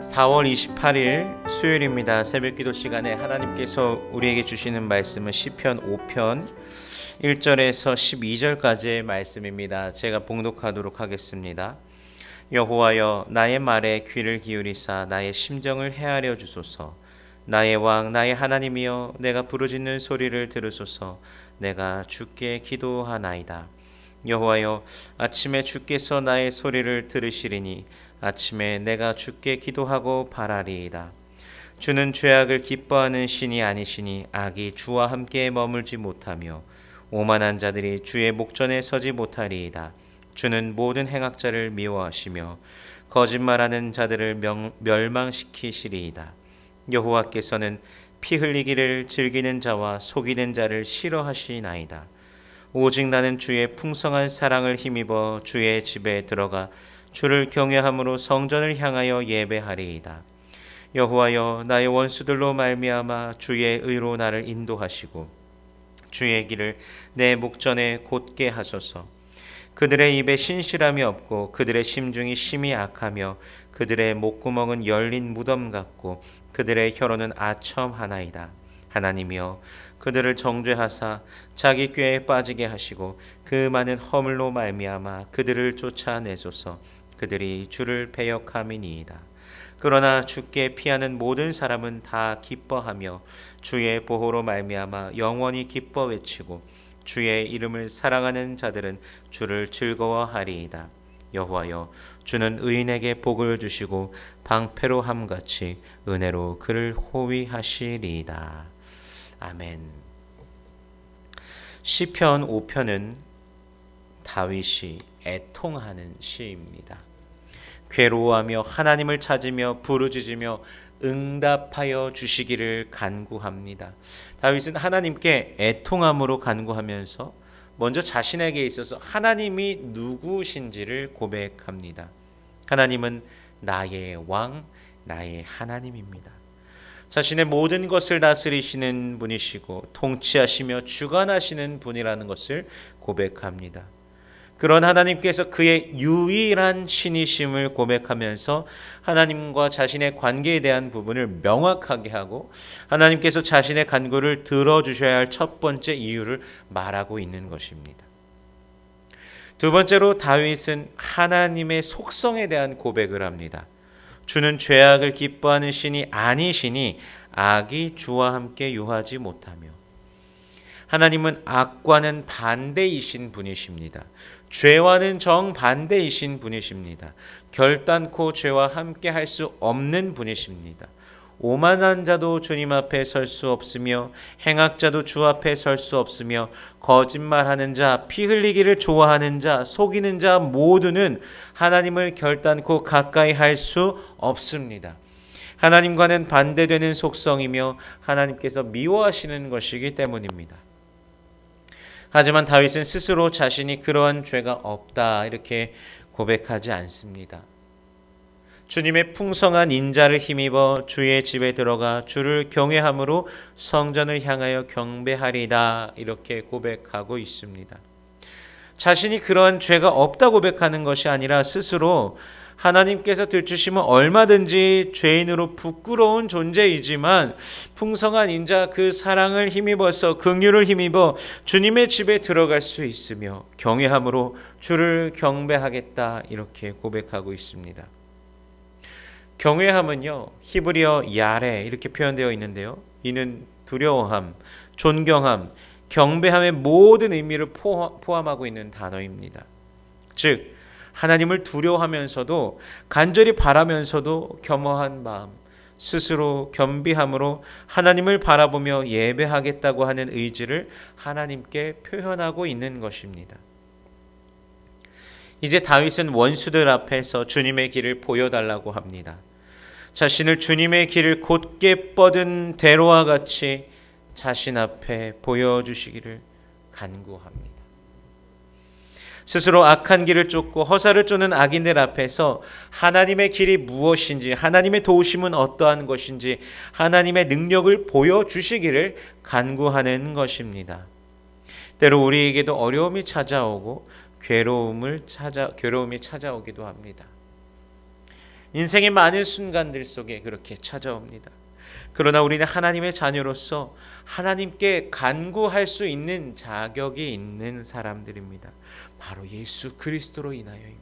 4월 28일 수요일입니다. 새벽기도 시간에 하나님께서 우리에게 주시는 말씀은 시편 5편 1절에서 12절까지의 말씀입니다. 제가 봉독하도록 하겠습니다. 여호와여, 나의 말에 귀를 기울이사 나의 심정을 헤아려 주소서. 나의 왕 나의 하나님이여, 내가 부르짖는 소리를 들으소서. 내가 주께 기도하나이다. 여호와여, 아침에 주께서 나의 소리를 들으시리니 아침에 내가 주께 기도하고 바라리이다. 주는 죄악을 기뻐하는 신이 아니시니 악이 주와 함께 머물지 못하며 오만한 자들이 주의 목전에 서지 못하리이다. 주는 모든 행악자를 미워하시며 거짓말하는 자들을 멸망시키시리이다. 여호와께서는 피 흘리기를 즐기는 자와 속이는 자를 싫어하시나이다. 오직 나는 주의 풍성한 사랑을 힘입어 주의 집에 들어가 주를 경외함으로 성전을 향하여 예배하리이다. 여호와여, 나의 원수들로 말미암아 주의 의로 나를 인도하시고 주의 길을 내 목전에 곧게 하소서. 그들의 입에 신실함이 없고 그들의 심중이 심히 악하며 그들의 목구멍은 열린 무덤 같고 그들의 혀로는 아첨하나이다. 하나님이여, 그들을 정죄하사 자기 꾀에 빠지게 하시고 그 많은 허물로 말미암아 그들을 쫓아내소서. 그들이 주를 배역함이니이다. 그러나 주께 피하는 모든 사람은 다 기뻐하며 주의 보호로 말미암아 영원히 기뻐 외치고 주의 이름을 사랑하는 자들은 주를 즐거워하리이다. 여호와여, 주는 의인에게 복을 주시고 방패로 함같이 은혜로 그를 호위하시리이다. 아멘. 시편 5편은 다윗이 애통하는 시입니다. 괴로워하며 하나님을 찾으며 부르짖으며 응답하여 주시기를 간구합니다. 다윗은 하나님께 애통함으로 간구하면서 먼저 자신에게 있어서 하나님이 누구신지를 고백합니다. 하나님은 나의 왕, 나의 하나님입니다. 자신의 모든 것을 다스리시는 분이시고 통치하시며 주관하시는 분이라는 것을 고백합니다. 그런 하나님께서 그의 유일한 신이심을 고백하면서 하나님과 자신의 관계에 대한 부분을 명확하게 하고 하나님께서 자신의 간구를 들어주셔야 할 첫 번째 이유를 말하고 있는 것입니다. 두 번째로 다윗은 하나님의 속성에 대한 고백을 합니다. 주는 죄악을 기뻐하는 신이 아니시니 악이 주와 함께 유하지 못하며, 하나님은 악과는 반대이신 분이십니다. 죄와는 정반대이신 분이십니다. 결단코 죄와 함께 할 수 없는 분이십니다. 오만한 자도 주님 앞에 설 수 없으며 행악자도 주 앞에 설 수 없으며 거짓말하는 자, 피 흘리기를 좋아하는 자, 속이는 자 모두는 하나님을 결단코 가까이 할 수 없습니다. 하나님과는 반대되는 속성이며 하나님께서 미워하시는 것이기 때문입니다. 하지만 다윗은 스스로 자신이 그러한 죄가 없다 이렇게 고백하지 않습니다. 주님의 풍성한 인자를 힘입어 주의 집에 들어가 주를 경외함으로 성전을 향하여 경배하리다 이렇게 고백하고 있습니다. 자신이 그러한 죄가 없다 고백하는 것이 아니라 스스로 하나님께서 들추시면 얼마든지 죄인으로 부끄러운 존재이지만 풍성한 인자 그 사랑을 힘입어서 긍휼을 힘입어 주님의 집에 들어갈 수 있으며 경외함으로 주를 경배하겠다 이렇게 고백하고 있습니다. 경외함은요, 히브리어 야레 이렇게 표현되어 있는데요, 이는 두려워함, 존경함, 경배함의 모든 의미를 포함하고 있는 단어입니다. 즉 하나님을 두려워하면서도 간절히 바라면서도 겸허한 마음, 스스로 겸비함으로 하나님을 바라보며 예배하겠다고 하는 의지를 하나님께 표현하고 있는 것입니다. 이제 다윗은 원수들 앞에서 주님의 길을 보여달라고 합니다. 자신을 주님의 길을 곧게 뻗은 대로와 같이 자신 앞에 보여주시기를 간구합니다. 스스로 악한 길을 쫓고 허사를 쫓는 악인들 앞에서 하나님의 길이 무엇인지, 하나님의 도우심은 어떠한 것인지, 하나님의 능력을 보여주시기를 간구하는 것입니다. 때로 우리에게도 어려움이 찾아오고 괴로움이 찾아오기도 합니다. 인생의 많은 순간들 속에 그렇게 찾아옵니다. 그러나 우리는 하나님의 자녀로서 하나님께 간구할 수 있는 자격이 있는 사람들입니다. 바로 예수 그리스도로 인하여입니다.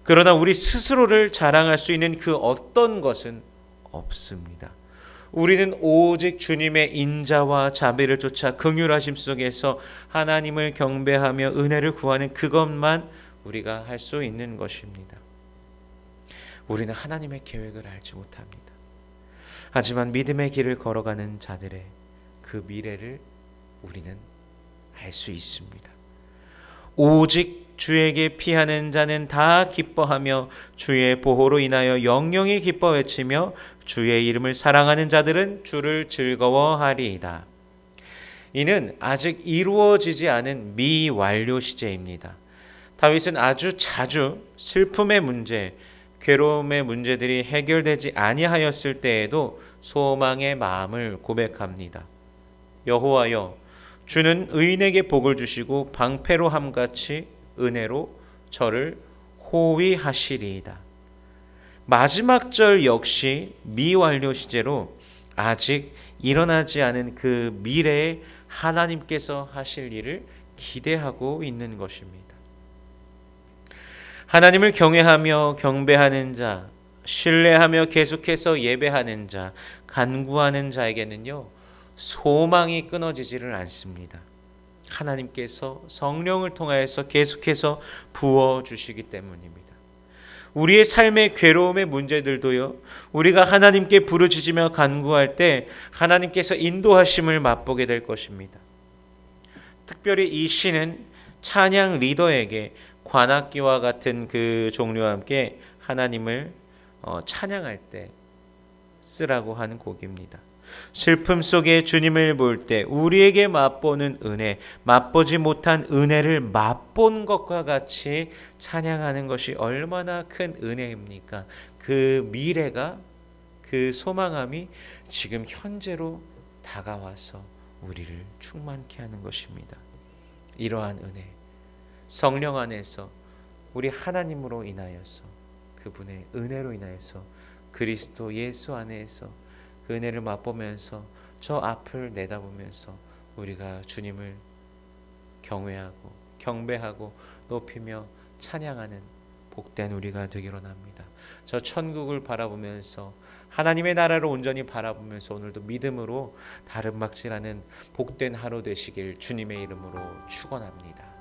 그러나 우리 스스로를 자랑할 수 있는 그 어떤 것은 없습니다. 우리는 오직 주님의 인자와 자비를 쫓아 긍휼하심 속에서 하나님을 경배하며 은혜를 구하는 그것만 우리가 할 수 있는 것입니다. 우리는 하나님의 계획을 알지 못합니다. 하지만 믿음의 길을 걸어가는 자들의 그 미래를 우리는 알 수 있습니다. 오직 주에게 피하는 자는 다 기뻐하며 주의 보호로 인하여 영영이 기뻐 외치며 주의 이름을 사랑하는 자들은 주를 즐거워하리이다. 이는 아직 이루어지지 않은 미완료 시제입니다. 다윗은 아주 자주 슬픔의 문제, 괴로움의 문제들이 해결되지 아니하였을 때에도 소망의 마음을 고백합니다. 여호와여, 주는 의인에게 복을 주시고 방패로 함같이 은혜로 저를 호위하시리이다. 마지막 절 역시 미완료 시제로 아직 일어나지 않은 그 미래에 하나님께서 하실 일을 기대하고 있는 것입니다. 하나님을 경외하며 경배하는 자, 신뢰하며 계속해서 예배하는 자, 간구하는 자에게는요, 소망이 끊어지지를 않습니다. 하나님께서 성령을 통하여서 계속해서 부어주시기 때문입니다. 우리의 삶의 괴로움의 문제들도요, 우리가 하나님께 부르짖으며 간구할 때 하나님께서 인도하심을 맛보게 될 것입니다. 특별히 이 시는 찬양 리더에게 관악기와 같은 그 종류와 함께 하나님을 찬양할 때 쓰라고 하는 곡입니다. 슬픔 속에 주님을 볼 때 우리에게 맛보는 은혜, 맛보지 못한 은혜를 맛본 것과 같이 찬양하는 것이 얼마나 큰 은혜입니까? 그 미래가, 그 소망함이 지금 현재로 다가와서 우리를 충만케 하는 것입니다. 이러한 은혜, 성령 안에서 우리 하나님으로 인하여서, 그분의 은혜로 인하여서, 그리스도 예수 안에서 그 은혜를 맛보면서 저 앞을 내다보면서 우리가 주님을 경외하고 경배하고 높이며 찬양하는 복된 우리가 되기로 합니다. 저 천국을 바라보면서 하나님의 나라를 온전히 바라보면서 오늘도 믿음으로 다름막질하는 복된 하루 되시길 주님의 이름으로 축원합니다.